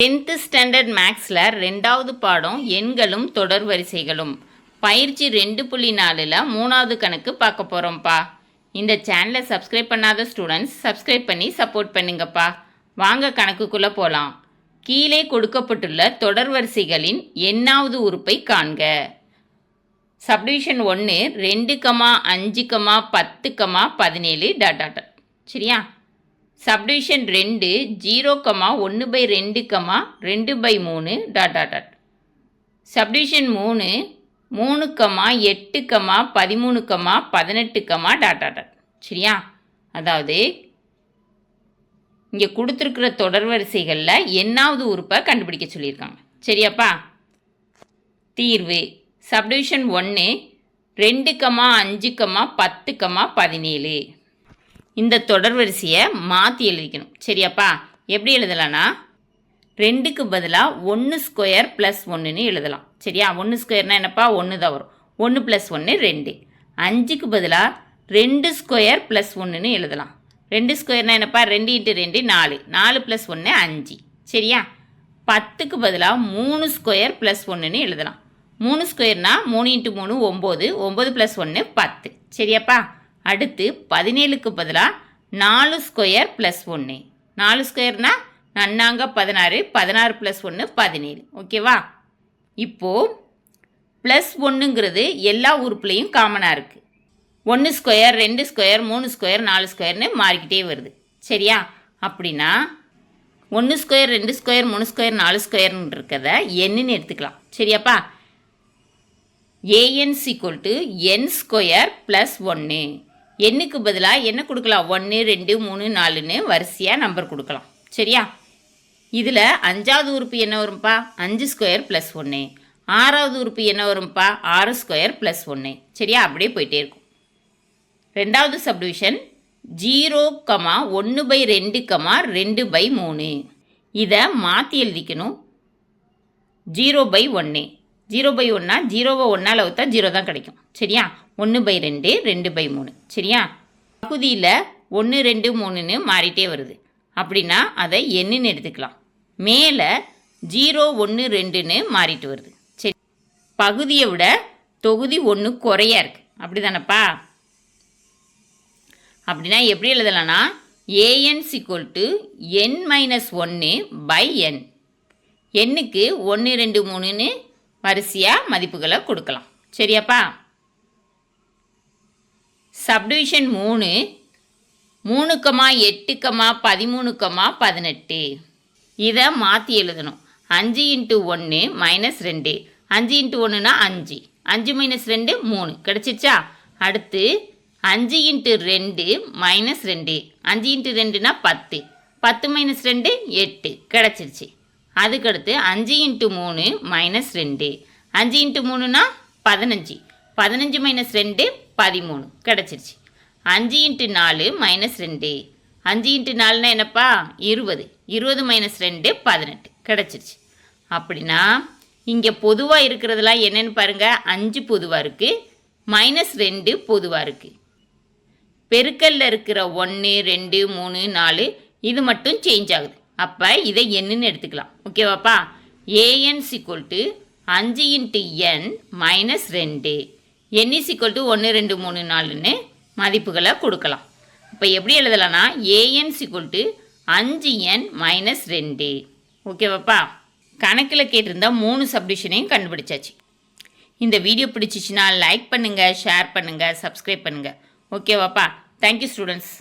10th standard மேக்ஸில் 2வது பாடம் எண்களும் தொடர் வரிசைகளும் பயிற்சி 2.4ல் 3வது கணக்கு பார்க்க போகிறோம்ப்பா. இந்த சேனலை சப்ஸ்கிரைப் பண்ணாத ஸ்டூடெண்ட்ஸ் சப்ஸ்கிரைப் பண்ணி சப்போர்ட் பண்ணுங்கப்பா. வாங்க கணக்குக்குள்ளே போகலாம். கீழே கொடுக்கப்பட்டுள்ள தொடர் வரிசைகளின் எண்ணாவது உறுப்பை காண்க. சப்டிவிஷன் 1 2, 5, 10, 17 ... சரியா? சப்டிவிஷன் 2 0, 1/2, 2/3 ... சப்டிவிஷன் 3 3, 8, 13, 18, ... சரியா? அதாவது இங்கே கொடுத்துருக்கிற தொடர் வரிசைகளில் எண்ணாவது உறுப்பை கண்டுபிடிக்க சொல்லியிருக்காங்க. சரியாப்பா? தீர்வு சப்டிவிஷன் 1 2, 5, 10, 17. இந்த தொடர் வரிசையை மாற்றி எழுதிக்கணும். சரியாப்பா? எப்படி எழுதலான்னா 2க்கு பதிலாக 1² + 1ன்னு எழுதலாம். சரியா? 1² என்னப்பா? 1 தான் வரும். 1 + 1 2. 5க்கு பதிலாக 2² + 1ன்னு எழுதலாம். 2² என்னப்பா? 2 × 2 4. 4 + 1 5. சரியா? 10க்கு பதிலாக 3² + 1ன்னு எழுதலாம். 3² 3 × 3 9. 9 + 1 10. சரியாப்பா? அடுத்து 17க்கு பதிலாக 4² + 1. 4² நன்னாங்க 16. 16 + 1 17. ஓகேவா? இப்போது +1ங்கிறது எல்லா உறுப்புலையும் காமனாக இருக்குது. 1², 2², 3², 4²ன்னு மாறிக்கிட்டே வருது. சரியா? அப்படின்னா 1², 2², 3², 4²ன்னு இருக்கிறத என்னன்னு எடுத்துக்கலாம். சரியாப்பா? an = n² + 1. எண்ணுக்கு பதிலாக என்ன கொடுக்கலாம்? 1 2 3 4ன்னு வரிசையாக நம்பர் கொடுக்கலாம். சரியா? இதில் 5வது உறுப்பு என்ன வரும்ப்பா? 5² + 1. 6வது உறுப்பு என்ன வரும்ப்பா? 6² + 1. சரியா? அப்படியே போயிட்டே இருக்கும். 2வது சப்டிவிஷன் 0, 1/2, 2/3. இதை மாற்றி எழுதிக்கணும். 0/1. 0/1 0வை 1ஆல் வகுத்தா 0 தான் கிடைக்கும். சரியா? 1/2, 2/3. சரியா? பகுதியில் 1 2 3ன்னு மாறிட்டே வருது. அப்படின்னா அதை என்னன்னு எடுத்துக்கலாம். மேலே 0 1 2ன்னு மாறிட்டு வருது. சரி, பகுதியை விட தொகுதி 1 குறையா இருக்குது. அப்படி தானப்பா? அப்படின்னா எப்படி எழுதலாம்னா an = n-1/n. எண்ணுக்கு 1 2 3ன்னு வரிசையாக மதிப்புகளை கொடுக்கலாம். சரியாப்பா? சப்டிவிஷன் 3 3, 8, 13, 18. இதை மாற்றி எழுதணும். 5 × 1 -2. 5 × 1 5. 5 - 2 3 கிடச்சிருச்சா? அடுத்து 5 × 2 -2. 5 × 2 10. 10 - 2 8 கிடச்சிருச்சு. அதுக்கடுத்து 5 × 3 -2. 5 × 3 15. 15 - 2 13 கிடச்சிருச்சு. 5 × 4 -2. 5 × 4 என்னப்பா? 20. 20 - 2 18 கிடச்சிருச்சு. அப்படின்னா இங்கே பொதுவாக இருக்கிறதுலாம் என்னென்னு பாருங்கள். 5 பொதுவாக இருக்குது, -2 பொதுவாக இருக்குது. பெருக்கல்ல இருக்கிற 1 2 3 4 இது மட்டும் சேஞ்ச் ஆகுது. அப்போ இதை என்னன்னு எடுத்துக்கலாம். ஓகேவாப்பா? an = 5 × n -2. n = 1 2 3 4ன்னு மதிப்புகளை கொடுக்கலாம். இப்போ எப்படி எழுதலாம்னா an = 5n - 2. ஓகேவாப்பா? கணக்கில் கேட்டிருந்தா 3 சப்டிவிஷனையும் கண்டுபிடிச்சாச்சு. இந்த வீடியோ பிடிச்சிச்சின்னா லைக் பண்ணுங்கள், ஷேர் பண்ணுங்கள், சப்ஸ்கிரைப் பண்ணுங்கள். ஓகேவாப்பா? Thank you students.